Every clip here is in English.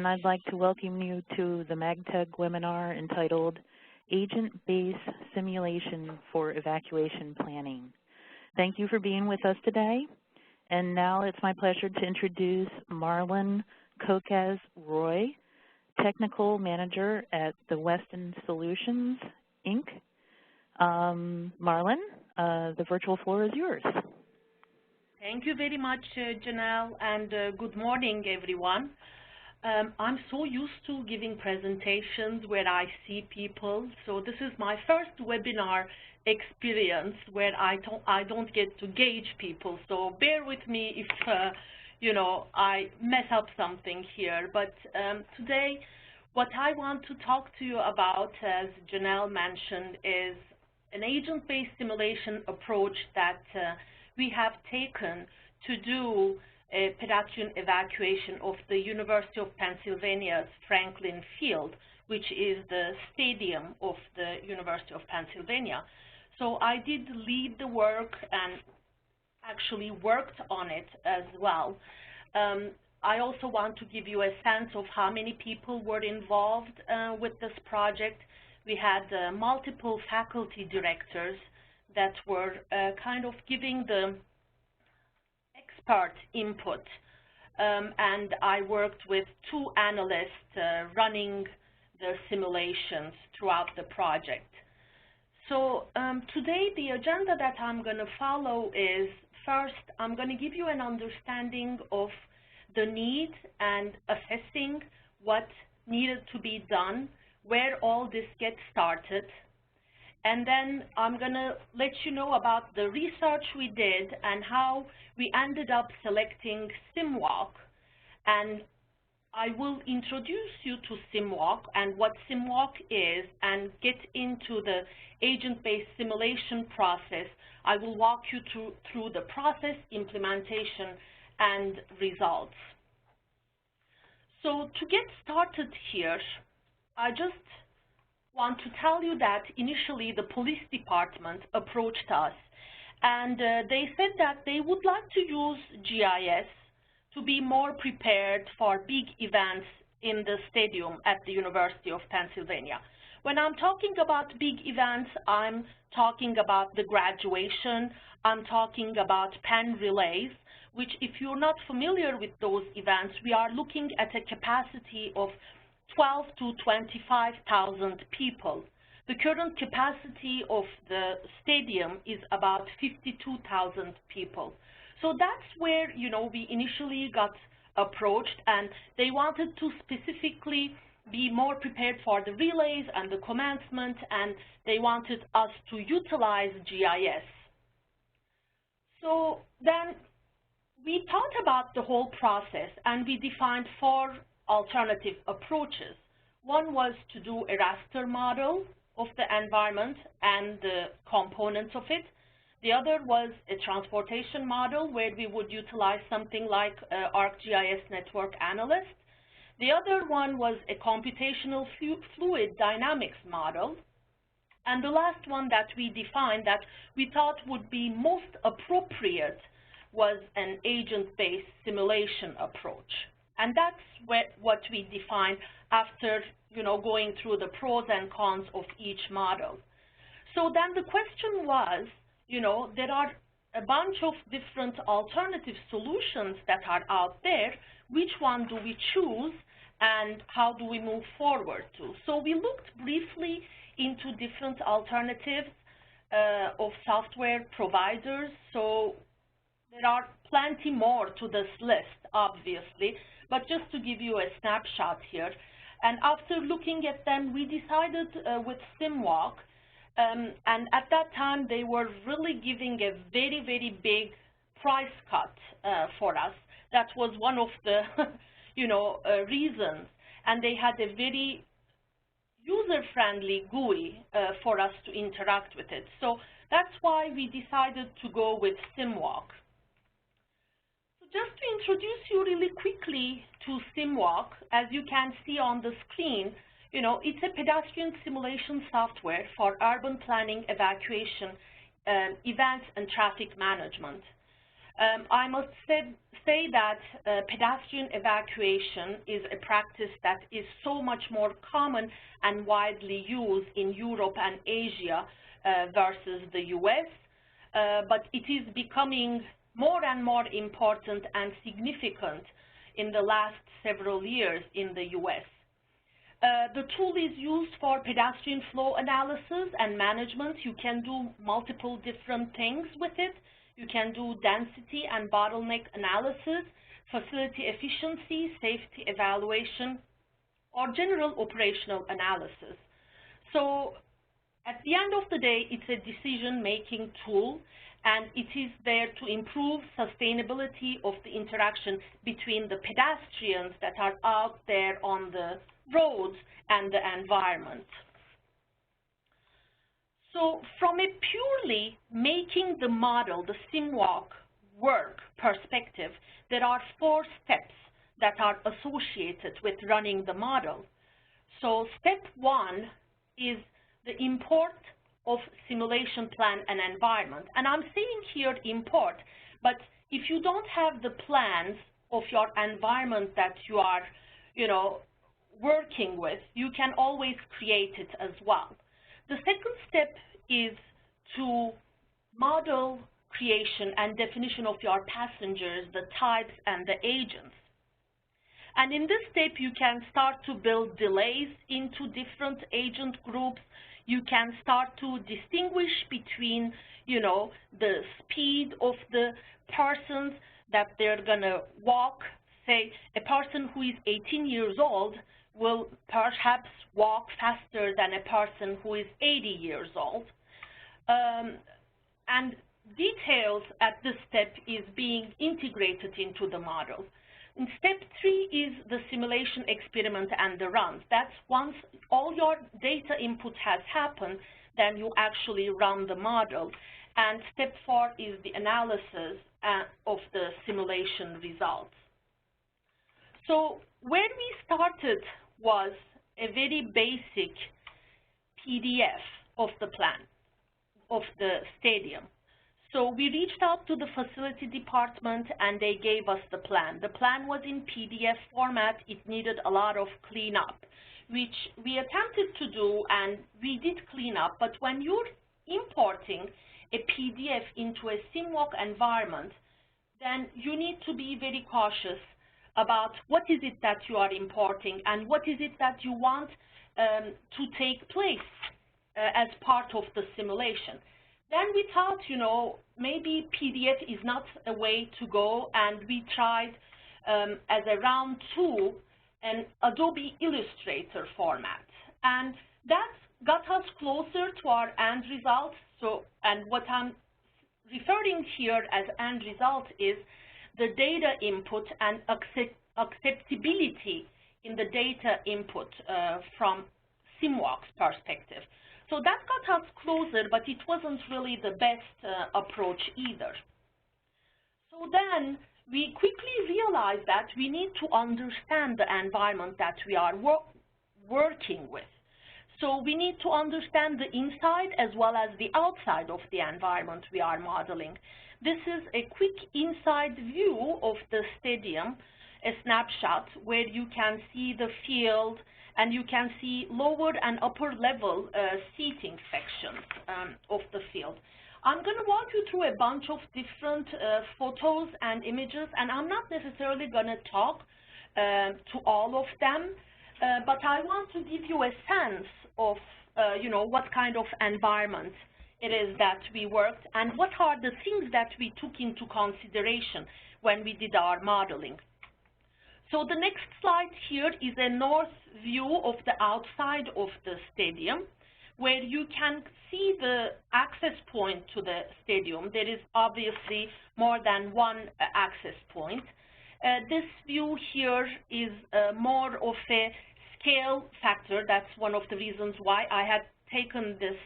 and I'd like to welcome you to the MAGTUG webinar entitled Agent-Based Simulation for Evacuation Planning. Thank you for being with us today. And now it's my pleasure to introduce Marlin Kokaz-Roy, Technical Manager at the Weston Solutions, Inc. Marlin, the virtual floor is yours. Thank you very much, Janelle, and good morning, everyone. I'm so used to giving presentations where I see people, so this is my first webinar experience where I don't get to gauge people, so bear with me if I mess up something here. But today, what I want to talk to you about, as Janelle mentioned, is an agent-based simulation approach that we have taken to do a pedestrian evacuation of the University of Pennsylvania's Franklin Field, which is the stadium of the University of Pennsylvania. So I did lead the work and actually worked on it as well. I also want to give you a sense of how many people were involved with this project. We had multiple faculty directors that were kind of giving the expert input, and I worked with 2 analysts running the simulations throughout the project. So today the agenda that I'm going to follow is, first, I'm going to give you an understanding of the need and assessing what needed to be done, where all this gets started. And then I'm going to let you know about the research we did and how we ended up selecting SimWalk. And I will introduce you to SimWalk and what SimWalk is and get into the agent-based simulation process. I will walk you through the process, implementation, and results. So to get started here, I just want to tell you that initially the police department approached us, and they said that they would like to use GIS to be more prepared for big events in the stadium at the University of Pennsylvania. When I'm talking about big events, I'm talking about the graduation, I'm talking about Penn relays, which, if you're not familiar with those events, we are looking at a capacity of 12 to 25,000 people. The current capacity of the stadium is about 52,000 people. So that's where, we initially got approached, and they wanted to specifically be more prepared for the relays and the commencement, and they wanted us to utilize GIS. So then we thought about the whole process, and we defined 4 alternative approaches. One was to do a raster model of the environment and the components of it. The other was a transportation model where we would utilize something like ArcGIS Network Analyst. The other one was a computational fluid dynamics model. And the last one that we defined that we thought would be most appropriate was an agent-based simulation approach. And that's what we defined after, going through the pros and cons of each model. So then the question was, there are a bunch of different alternative solutions that are out there. Which one do we choose, and how do we move forward to? So we looked briefly into different alternatives of software providers. So there are plenty more to this list, obviously, but just to give you a snapshot here. And after looking at them, we decided with SimWalk, and at that time they were really giving a very, very big price cut for us. That was one of the reasons, and they had a very user-friendly GUI for us to interact with it. So that's why we decided to go with SimWalk. Just to introduce you really quickly to SimWalk, as you can see on the screen, it's a pedestrian simulation software for urban planning, evacuation, events, and traffic management. I must say that pedestrian evacuation is a practice that is so much more common and widely used in Europe and Asia versus the US, but it is becoming more and more important and significant in the last several years in the US. The tool is used for pedestrian flow analysis and management. You can do multiple different things with it. You can do density and bottleneck analysis, facility efficiency, safety evaluation, or general operational analysis. So at the end of the day, it's a decision-making tool, and it is there to improve sustainability of the interaction between the pedestrians that are out there on the roads and the environment. So from a purely making the model, the SimWalk work perspective, there are 4 steps that are associated with running the model. So step 1 is the import of simulation plan and environment. And I'm saying here import, but if you don't have the plans of your environment that you are, working with, you can always create it as well. The second step is to model creation and definition of your passengers, the types, and the agents. And in this step, you can start to build delays into different agent groups. You can start to distinguish between, the speed of the persons that they're going to walk. Say, a person who is 18 years old will perhaps walk faster than a person who is 80 years old. And details at this step is being integrated into the model. And step 3 is the simulation experiment and the runs. That's once all your data input has happened, then you actually run the model. And step 4 is the analysis of the simulation results. So where we started was a very basic PDF of the plan of the stadium. So we reached out to the facility department and they gave us the plan. The plan was in PDF format. It needed a lot of cleanup, which we attempted to do, and we did clean up. But when you're importing a PDF into a SimWalk environment, then you need to be very cautious about what is it that you are importing and what is it that you want to take place as part of the simulation. Then we thought, maybe PDF is not a way to go, and we tried as a round 2 an Adobe Illustrator format. And that got us closer to our end result. So, and what I'm referring here as end result is the data input and acceptability in the data input from SimWalk's perspective. So that got us closer, but it wasn't really the best approach either. So then we quickly realized that we need to understand the environment that we are working with. So we need to understand the inside as well as the outside of the environment we are modeling. This is a quick inside view of the stadium, a snapshot where you can see the field and you can see lower and upper level seating sections of the field. I'm going to walk you through a bunch of different photos and images, and I'm not necessarily going to talk to all of them, but I want to give you a sense of what kind of environment it is that we worked and what are the things that we took into consideration when we did our modeling. So the next slide here is a north view of the outside of the stadium, where you can see the access point to the stadium. There is obviously more than one access point. This view here is more of a scale factor. That's one of the reasons why I had taken this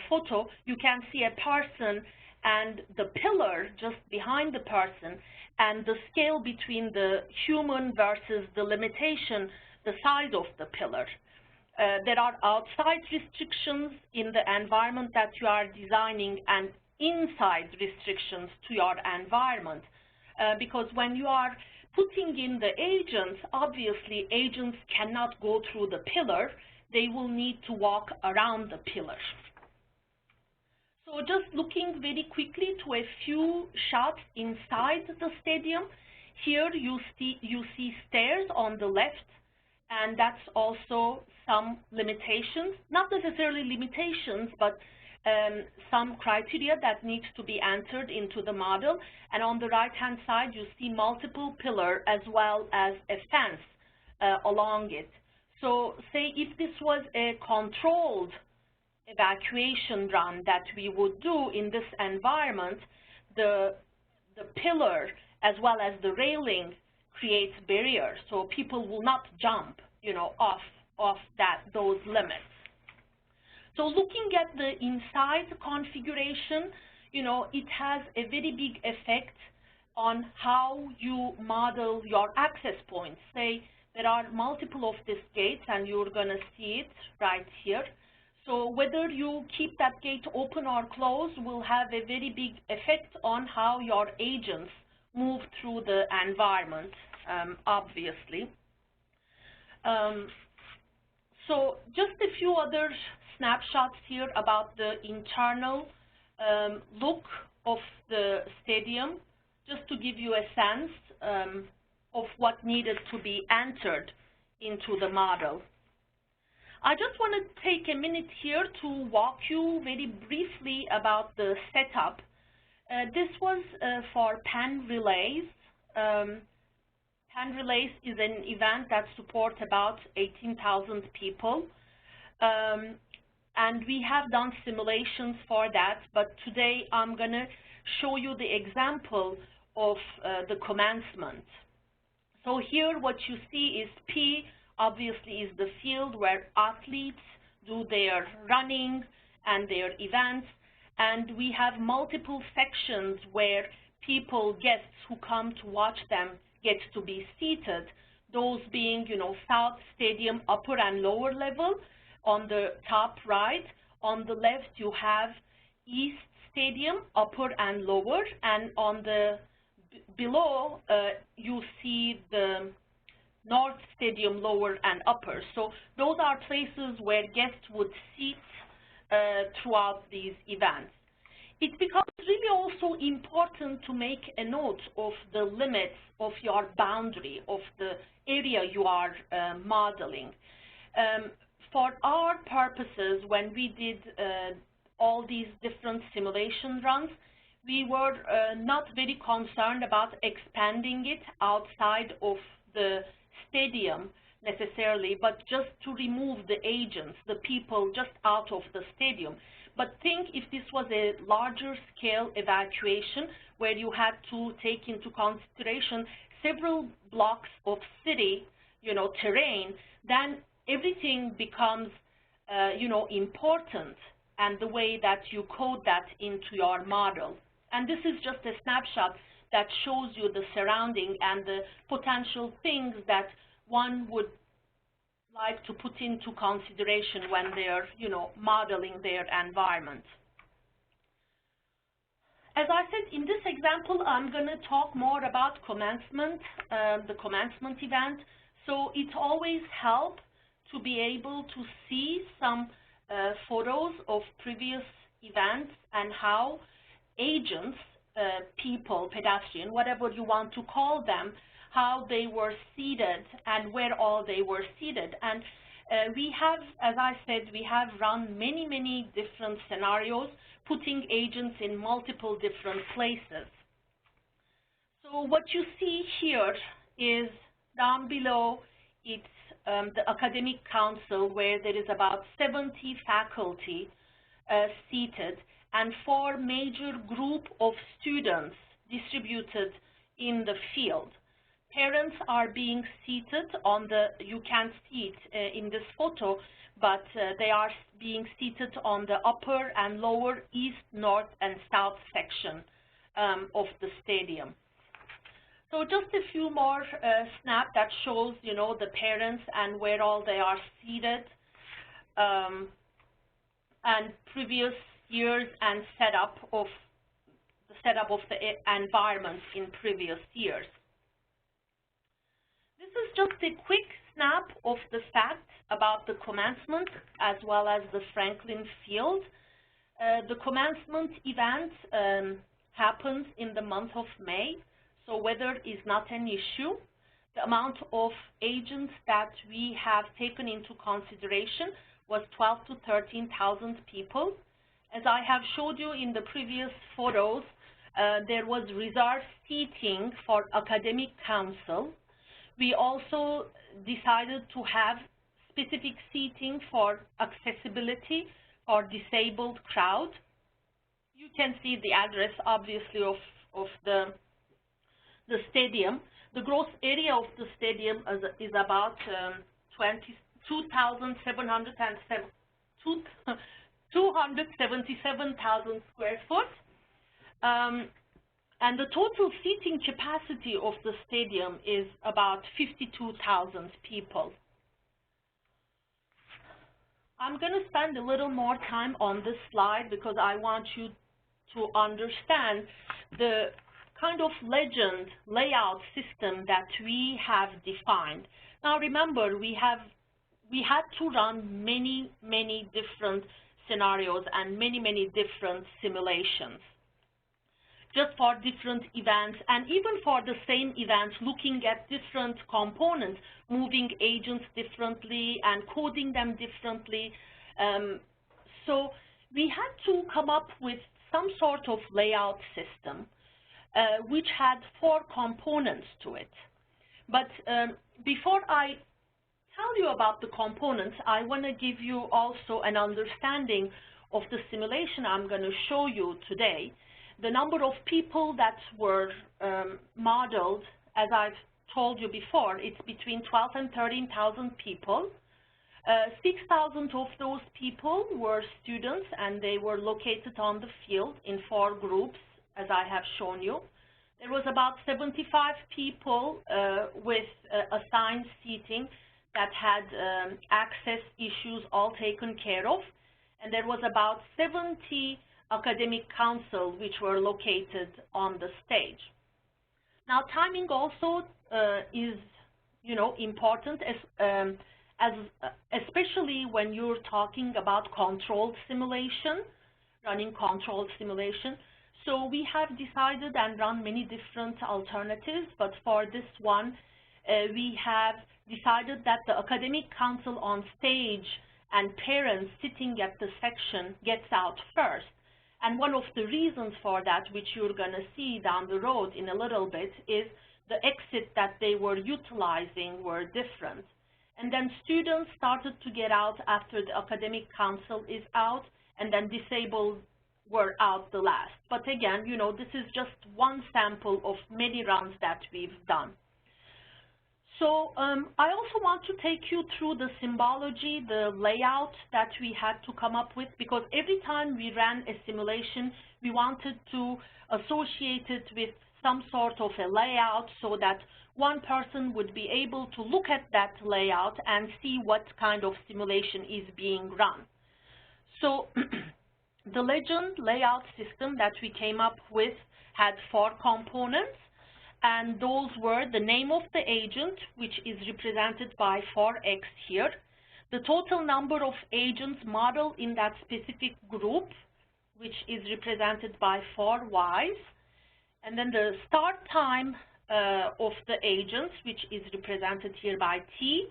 photo. You can see a person and the pillar just behind the person, and the scale between the human versus the limitation, the size of the pillar. There are outside restrictions in the environment that you are designing, and inside restrictions to your environment. Because when you are putting in the agents, obviously agents cannot go through the pillar. They will need to walk around the pillar. So just looking very quickly to a few shots inside the stadium. Here you see stairs on the left, and that's also some limitations, not necessarily limitations, but some criteria that needs to be entered into the model. And on the right-hand side, you see multiple pillars as well as a fence along it. So say if this was a controlled evacuation run that we would do in this environment, the pillar as well as the railing creates barriers, so people will not jump, off those limits. So looking at the inside configuration, it has a very big effect on how you model your access points. Say there are multiple of these gates, and you're going to see it right here. So whether you keep that gate open or closed will have a very big effect on how your agents move through the environment, obviously. So just a few other snapshots here about the internal look of the stadium, just to give you a sense of what needed to be entered into the model. I just want to take a minute here to walk you very briefly about the setup. This was for Penn Relays. Penn Relays is an event that supports about 18,000 people. And we have done simulations for that, but today I'm going to show you the example of the commencement. So here what you see is P, obviously, is the field where athletes do their running and their events. And we have multiple sections where people, guests who come to watch them, get to be seated, those being, South Stadium upper and lower level on the top right. On the left, you have East Stadium upper and lower, and on the below, you see the North Stadium lower and upper. So those are places where guests would sit throughout these events. It becomes really also important to make a note of the limits of your boundary, of the area you are modeling. For our purposes, when we did all these different simulation runs, we were not very concerned about expanding it outside of the stadium necessarily, but just to remove the agents, the people just out of the stadium. But think if this was a larger scale evacuation where you had to take into consideration several blocks of city, terrain, then everything becomes, important, and the way that you code that into your model. And this is just a snapshot that shows you the surrounding and the potential things that one would like to put into consideration when they're, modeling their environment. As I said, in this example, I'm going to talk more about commencement, the commencement event. So it always helps to be able to see some photos of previous events and how agents, people, pedestrian, whatever you want to call them, how they were seated and where all they were seated. And we have, as I said, we have run many, many different scenarios, putting agents in multiple different places. So what you see here is down below, it's the academic council, where there is about 70 faculty seated, and 4 major group of students distributed in the field. Parents are being seated on the, you can't see it in this photo, but they are being seated on the upper and lower east, north, and south section of the stadium. So just a few more snap that shows, the parents and where all they are seated, and previous years and setup of setup of the environment in previous years. This is just a quick snap of the facts about the commencement as well as the Franklin field. The commencement event happens in the month of May, so weather is not an issue. The amount of agents that we have taken into consideration was 12 to 13,000 people. As I have showed you in the previous photos, there was reserved seating for academic council. We also decided to have specific seating for accessibility or disabled crowd. You can see the address, obviously, of the stadium. The gross area of the stadium is about 277,000 square foot. And the total seating capacity of the stadium is about 52,000 people. I'm going to spend a little more time on this slide because I want you to understand the kind of legend layout system that we have defined. Now remember, we had to run many different scenarios and many different simulations, just for different events, and even for the same event, looking at different components, moving agents differently and coding them differently. So we had to come up with some sort of layout system which had 4 components to it. But before I tell you about the components, I want to give you also an understanding of the simulation I'm going to show you today. The number of people that were modeled, as I've told you before, it's between 12 and 13,000 people. 6,000 of those people were students, and they were located on the field in 4 groups, as I have shown you. There was about 75 people with assigned seating that had access issues all taken care of, and there was about 70 academic council which were located on the stage. Now timing also is, important, especially when you're talking about controlled simulation, running controlled simulation. So we have decided and run many different alternatives, but for this one we have decided that the academic council on stage and parents sitting at the section gets out first. And one of the reasons for that, which you're going to see down the road in a little bit, is the exit that they were utilizing were different. And then students started to get out after the academic council is out, and then disabled were out the last. But again, this is just one sample of many runs that we've done. So I also want to take you through the symbology, the layout that we had to come up with, because every time we ran a simulation, we wanted to associate it with some sort of a layout so that one person would be able to look at that layout and see what kind of simulation is being run. So the legend layout system that we came up with had 4 components. And those were the name of the agent, which is represented by 4x here, the total number of agents modeled in that specific group, which is represented by 4y's, and then the start time of the agents, which is represented here by t,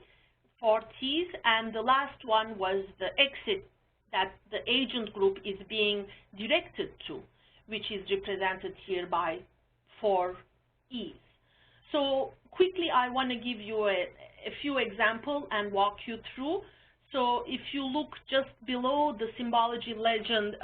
4t's, and the last one was the exit that the agent group is being directed to, which is represented here by 4 E's. So quickly, I want to give you a few examples and walk you through. So if you look just below the symbology legend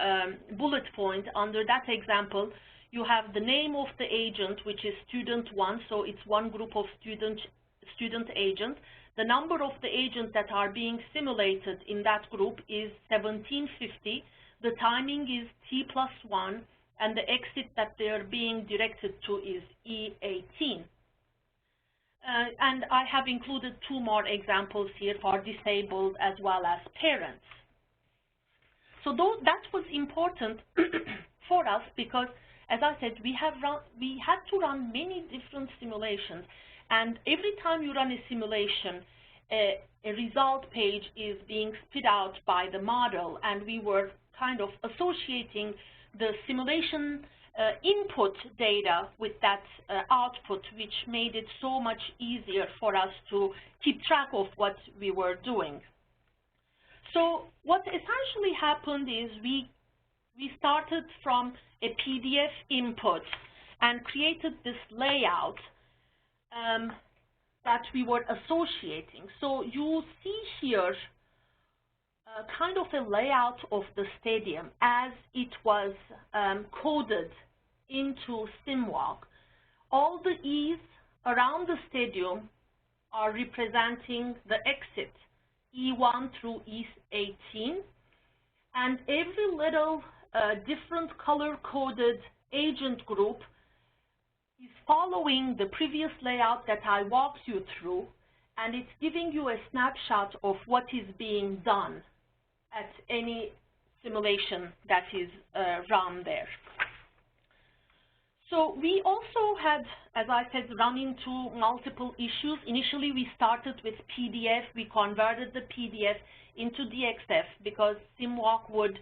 bullet point, under that example, you have the name of the agent, which is student 1, so it's one group of student agents. The number of the agents that are being simulated in that group is 1750. The timing is t+1. And the exit that they're being directed to is E18. And I have included 2 more examples here for disabled as well as parents. So that was important for us because as I said, we had to run many different simulations, and every time you run a simulation, a result page is being spit out by the model, and we were kind of associating the simulation input data with that output, which made it so much easier for us to keep track of what we were doing. So what essentially happened is we started from a PDF input and created this layout that we were associating. So you see here kind of a layout of the stadium as it was coded into SimWalk. All the E's around the stadium are representing the exit, E1 through E18, and every little different color-coded agent group is following the previous layout that I walked you through, and it's giving you a snapshot of what is being done at any simulation that is run there. So we also had, as I said, run into multiple issues. Initially, we started with PDF. We converted the PDF into DXF because SimWalk would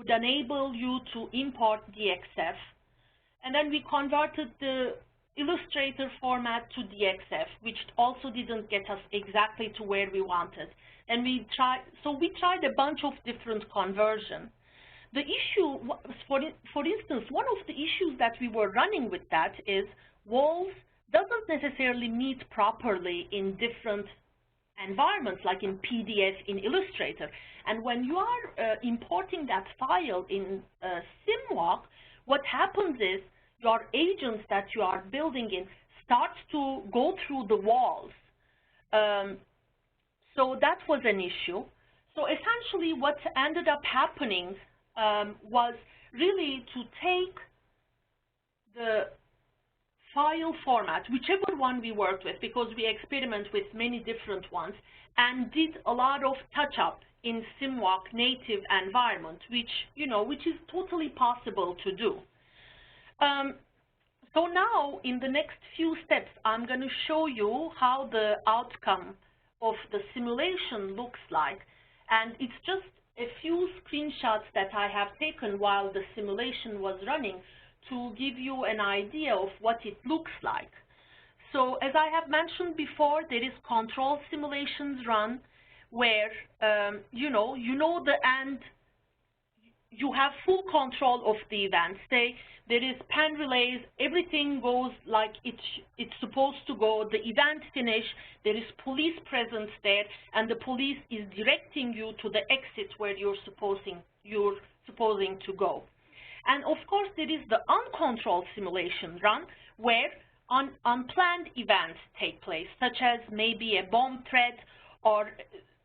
enable you to import DXF. And then we converted the Illustrator format to DXF, which also didn't get us exactly to where we wanted. And we tried a bunch of different conversions. The issue, for instance, one of the issues that we were running with that is walls doesn't necessarily meet properly in different environments, like in PDF, in Illustrator. And when you are importing that file in SimWalk, what happens is your agents that you are building in starts to go through the walls. So that was an issue. So essentially what ended up happening was really to take the file format, whichever one we worked with, because we experiment with many different ones, and did a lot of touch-up in SimWalk native environment, which is totally possible to do. So now, in the next few steps, I'm going to show you how the outcome of the simulation looks like, and it's just a few screenshots that I have taken while the simulation was running to give you an idea of what it looks like. So as I have mentioned before, there is control simulations run where you know the end, you have full control of the event. There is Penn relays, everything goes like it's supposed to go. The event finish, there is police presence there, and the police is directing you to the exit where you're supposing to go. And of course, there is the uncontrolled simulation run where unplanned events take place, such as maybe a bomb threat or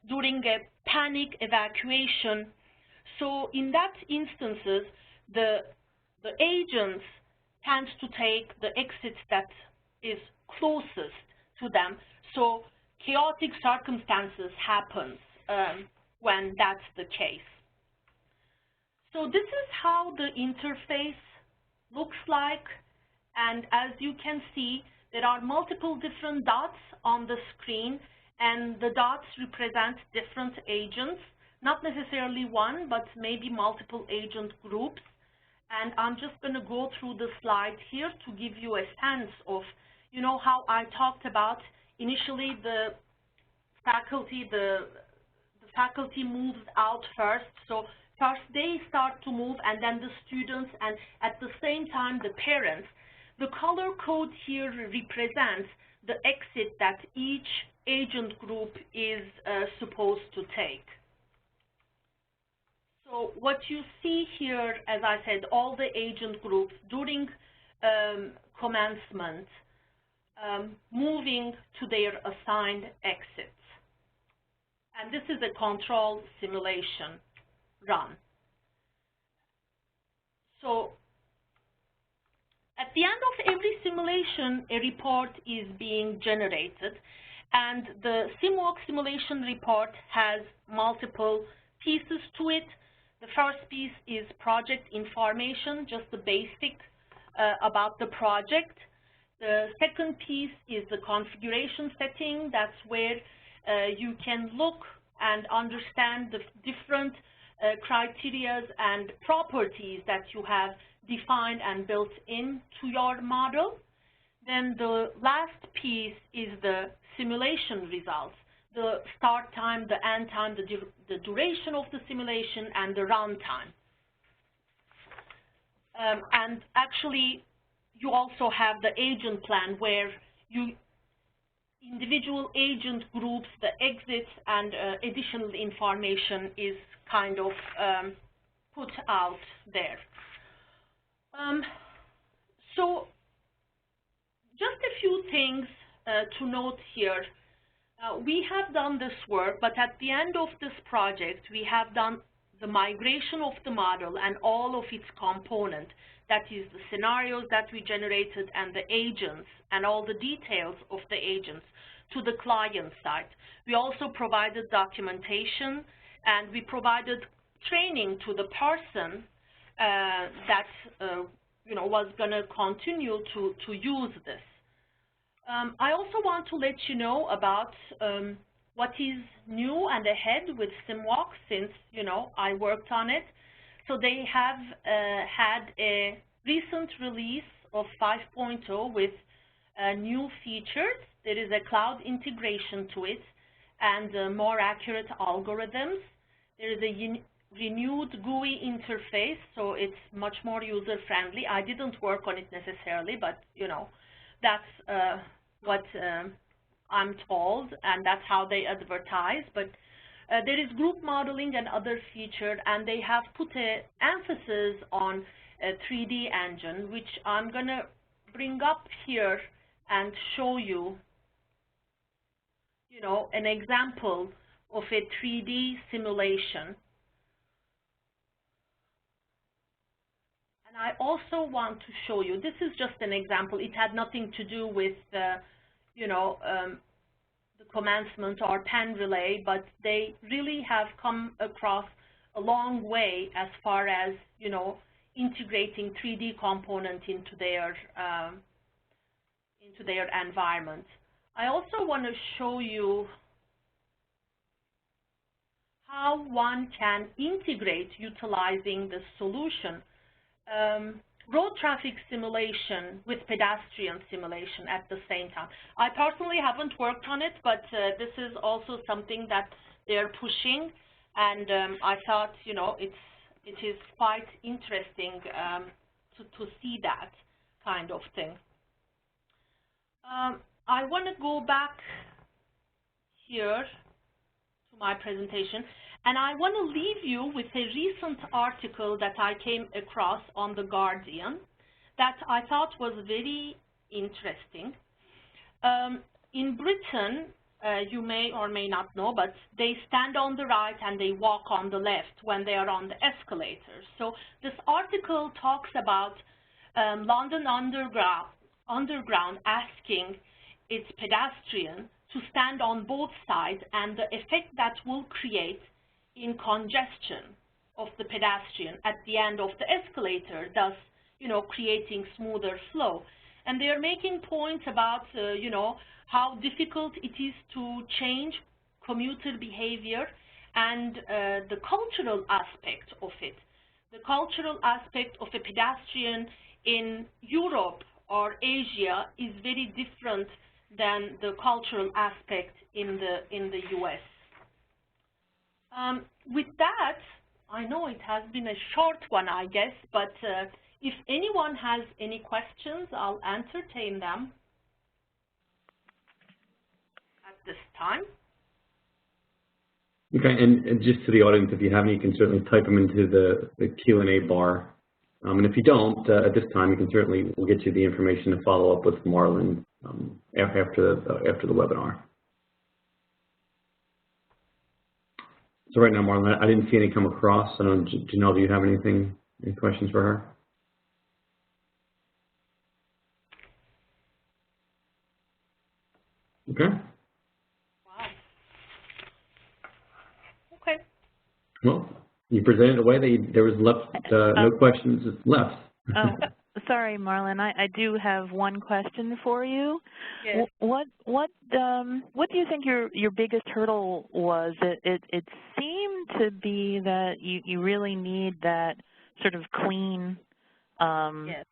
during a panic evacuation. So in that instances, the agents tend to take the exit that is closest to them. So chaotic circumstances happen when that's the case. So this is how the interface looks like. And as you can see, there are multiple different dots on the screen, and the dots represent different agents, not necessarily one, but maybe multiple agent groups. And I'm just going to go through the slide here to give you a sense of, how I talked about initially the faculty moves out first. So first they start to move, and then the students, and at the same time the parents. The color code here represents the exit that each agent group is supposed to take. So what you see here, as I said, all the agent groups during commencement moving to their assigned exits. And this is a control simulation run. So at the end of every simulation, a report is being generated, and the SimWalk simulation report has multiple pieces to it. The first piece is project information, just the basic about the project. The second piece is the configuration setting. That's where you can look and understand the different criteria and properties that you have defined and built into your model. Then the last piece is the simulation results, the start time, the end time, the duration of the simulation, and the run time. And actually, you also have the agent plan where individual agent groups, the exits, and additional information is kind of put out there. So just a few things to note here. We have done this work, but at the end of this project, we have done the migration of the model and all of its components. That is the scenarios that we generated and the agents and all the details of the agents to the client side. We also provided documentation, and we provided training to the person that was going to continue to use this. I also want to let you know about what is new and ahead with SimWalk since I worked on it. So they have had a recent release of 5.0 with new features. There is a cloud integration to it and more accurate algorithms. There is a renewed GUI interface, so it's much more user-friendly. I didn't work on it necessarily, but that's what I'm told, and that's how they advertise. But there is group modeling and other features, and they have put an emphasis on a 3D engine, which I'm going to bring up here and show you, an example of a 3D simulation. And I also want to show you, this is just an example. It had nothing to do with, the commencement or Penn relay, but they really have come across a long way as far as, integrating 3D component into their environment. I also want to show you how one can integrate utilizing the solution. Road traffic simulation with pedestrian simulation at the same time. I personally haven't worked on it, but this is also something that they're pushing, and I thought, it is quite interesting to see that kind of thing. I want to go back here to my presentation, and I want to leave you with a recent article that I came across on The Guardian that I thought was very interesting. In Britain, you may or may not know, but they stand on the right and they walk on the left when they are on the escalators. So this article talks about London Underground asking its pedestrian to stand on both sides and the effect that will create in congestion of the pedestrian at the end of the escalator, thus, creating smoother flow. And they are making points about, how difficult it is to change commuter behavior and the cultural aspect of it. The cultural aspect of a pedestrian in Europe or Asia is very different than the cultural aspect in the US. With that, I know it has been a short one, I guess, but if anyone has any questions, I'll entertain them at this time. Okay, and just to the audience, if you have any, you can certainly type them into the Q&A bar. And if you don't, at this time, we'll get you the information to follow up with Marlin after the webinar. So right now, Marlin, I didn't see any come across. I don't know, Janelle, do you have any questions for her? Okay. Wow. Okay. Well, You presented away. There was no questions left. Oh, sorry, Marlin. I do have one question for you. Yes. What do you think your biggest hurdle was? It seemed to be that you really need that sort of clean Yes.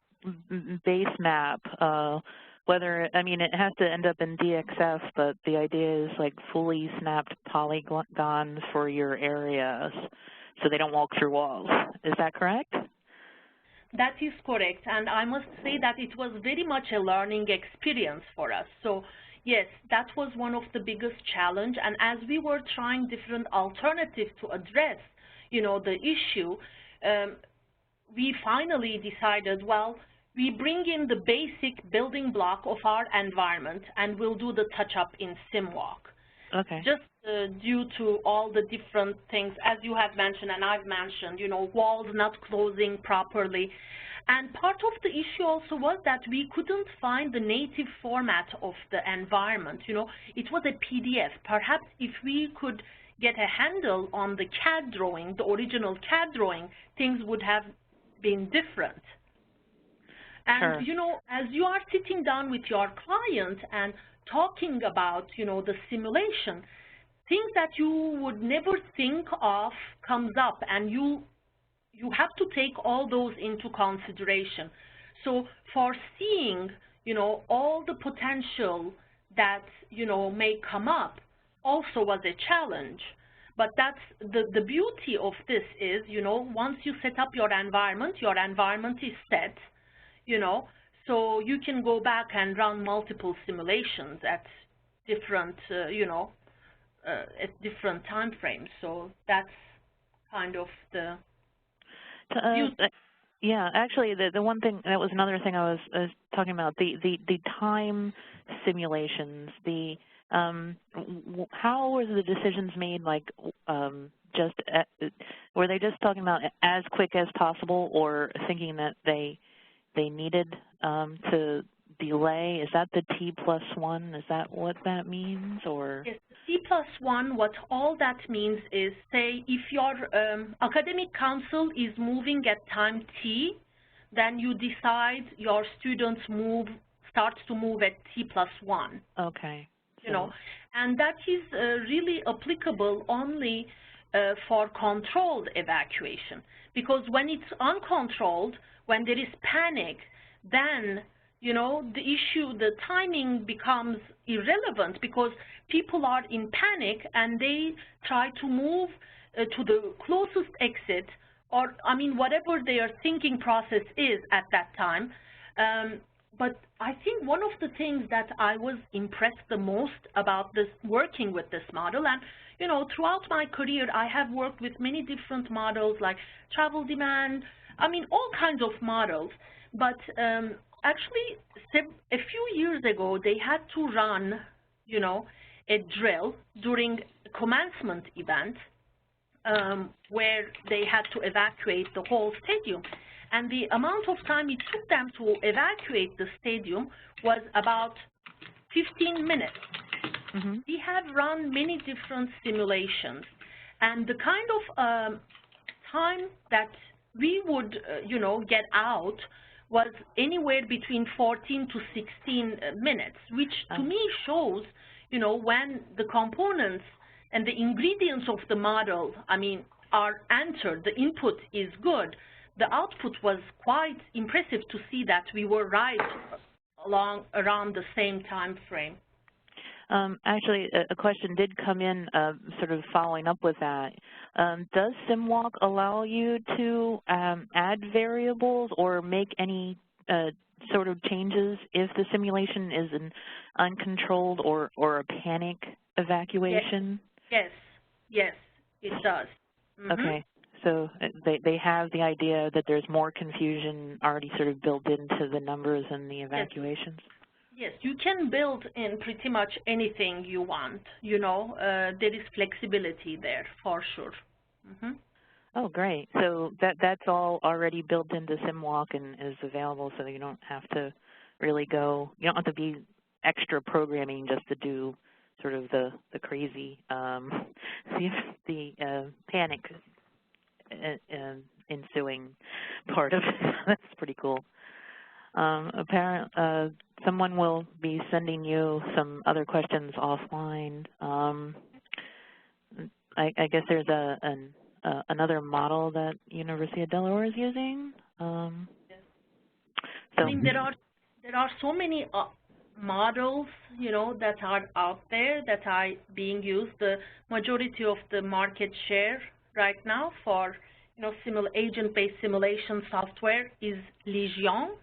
base map. I mean, it has to end up in DXF, but the idea is like fully snapped polygons for your areas, so they don't walk through walls. Is that correct? That is correct, and I must say that it was very much a learning experience for us. So yes, that was one of the biggest challenge, and as we were trying different alternatives to address, the issue, we finally decided, well, we bring in the basic building block of our environment, and we'll do the touch-up in SimWalk. Okay. Just due to all the different things, as you have mentioned and I've mentioned, walls not closing properly. And part of the issue also was that we couldn't find the native format of the environment. It was a PDF. Perhaps if we could get a handle on the CAD drawing, the original CAD drawing, things would have been different. And, Sure. as you are sitting down with your client and talking about, the simulation, things that you would never think of comes up, and you have to take all those into consideration. So foreseeing, all the potential that, may come up also was a challenge. But that's the beauty of this is, once you set up your environment is set, so you can go back and run multiple simulations at different, at different time frames. So that's kind of the yeah, actually, the one thing, that was another thing I was talking about, the time simulations, how were the decisions made, like, were they just talking about as quick as possible, or thinking that they needed to delay? Is that the T+1? Is that what that means, or? Yes, T+1, what all that means is, say, if your academic council is moving at time T, then you decide your students starts to move at T+1. Okay. And that is really applicable only for controlled evacuation, because when it's uncontrolled, when there is panic, then the timing becomes irrelevant, because people are in panic and they try to move to the closest exit, or whatever their thinking process is at that time. But I think one of the things that I was impressed the most about this, working with this model, and throughout my career I have worked with many different models like travel demand, all kinds of models, but actually a few years ago they had to run a drill during a commencement event where they had to evacuate the whole stadium, and the amount of time it took them to evacuate the stadium was about 15 minutes. Mm-hmm. We have run many different simulations, and the kind of time that we would get out was anywhere between 14 to 16 minutes, which to me shows, when the components and the ingredients of the model, are entered, the input is good, the output was quite impressive to see that we were right around the same time frame. Actually, a question did come in sort of following up with that. Does SimWalk allow you to add variables or make any sort of changes if the simulation is an uncontrolled or a panic evacuation? Yes, it does. Mm-hmm. Okay, so they have the idea that there's more confusion already sort of built into the numbers and the evacuations? Yes, you can build in pretty much anything you want, there is flexibility there for sure. Mm-hmm. Oh, great. So that's all already built into SimWalk and is available, so you don't have to really you don't have to be extra programming just to do sort of the crazy, the panic ensuing part of it. That's pretty cool. Someone will be sending you some other questions offline. I guess there's another model that University of Delaware is using. Yes. So I mean, there are so many models, that are out there that are being used. The majority of the market share right now for, agent-based simulation software is Legion.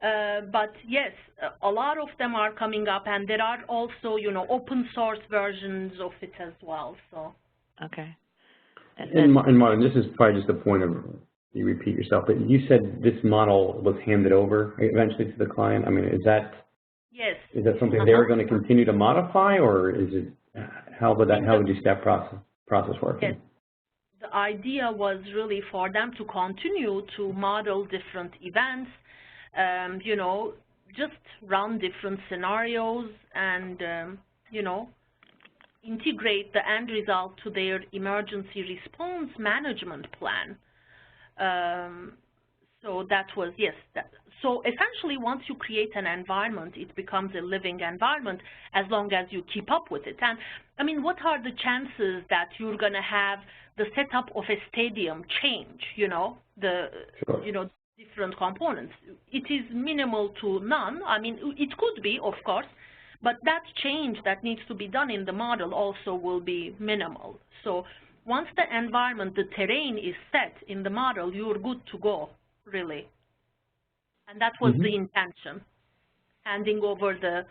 But yes, a lot of them are coming up, and there are also, open source versions of it as well. So. Okay. And Marlin, this is probably just a point of, you repeat yourself, but you said this model was handed over eventually to the client. I mean, is that? Yes. Is that something they're going to continue to modify, or is it? How would you see that process working? Yes. The idea was really for them to continue to model different events, just run different scenarios and, integrate the end result to their emergency response management plan. So that was, yes. So essentially, once you create an environment, it becomes a living environment as long as you keep up with it. And, I mean, what are the chances that you're going to have the setup of a stadium change, different components? It is minimal to none. I mean, it could be, of course, but that change that needs to be done in the model also will be minimal. So once the environment, the terrain is set in the model, you're good to go, really. And that was the intention. Handing over the,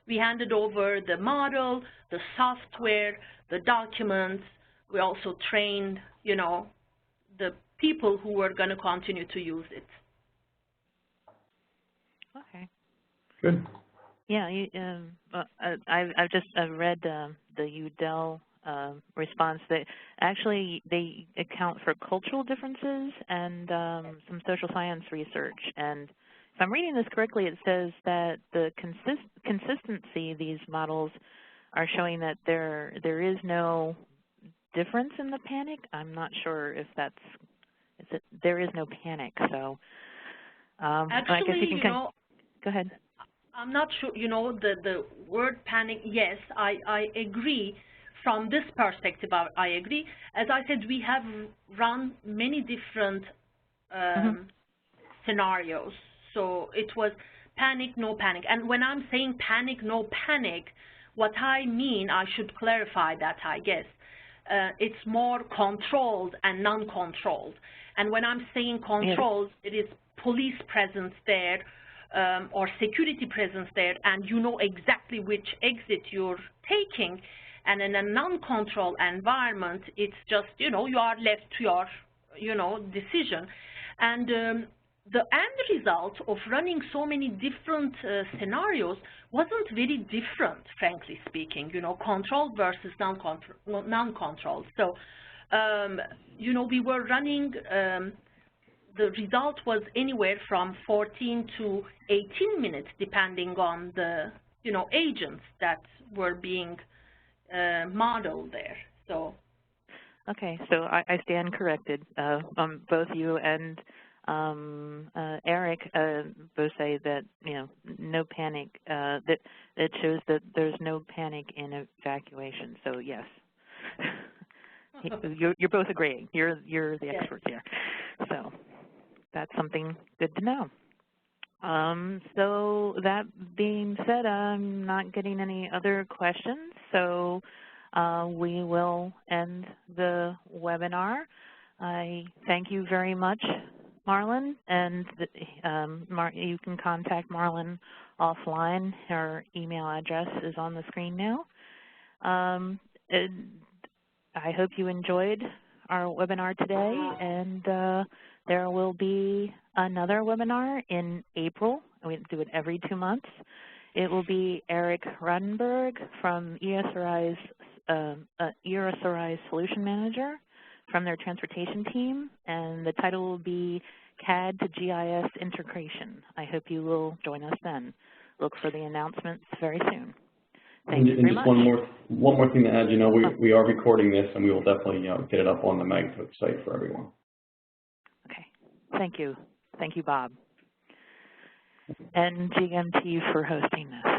we handed over the model, the software, the documents. We also trained, the people who were going to continue to use it. Okay. Good. Yeah, I've just read the UDEL response. That actually they account for cultural differences and some social science research. And if I'm reading this correctly, it says that the consistency these models are showing that there is no difference in the panic. I'm not sure if that's there is no panic. So actually, I guess you can go ahead. I'm not sure, the word panic, yes, I agree. From this perspective, I agree. As I said, we have run many different scenarios. So it was panic, no panic. And when I'm saying panic, no panic, what I mean, I should clarify that, I guess. It's more controlled and non-controlled. And when I'm saying controlled, it is police presence there, or security presence there, and you know exactly which exit you're taking. And in a non-controlled environment, it's just, you are left to your, decision. And the end result of running so many different scenarios wasn't very different, frankly speaking, controlled versus non-controlled. So, we were running, the result was anywhere from 14 to 18 minutes, depending on the, agents that were being modeled there. So. Okay, so I stand corrected. Both you and Eric both say that no panic. That it shows that there's no panic in evacuation. So yes, you're both agreeing. You're the experts here. So that's something good to know. So that being said, I'm not getting any other questions. So we will end the webinar. I thank you very much, Marlin, and you can contact Marlin offline. Her email address is on the screen now. I hope you enjoyed our webinar today, and there will be another webinar in April. We do it every 2 months. It will be Eric Runberg from ESRI's Solution Manager from their transportation team, and the title will be CAD to GIS Integration. I hope you will join us then. Look for the announcements very soon. Thank you very much. One more thing to add. We are recording this, and we will definitely get it up on the MAGTUG site for everyone. Okay. Thank you. Thank you, Bob. And GMT for hosting this.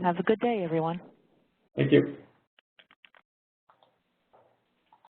Have a good day, everyone. Thank you.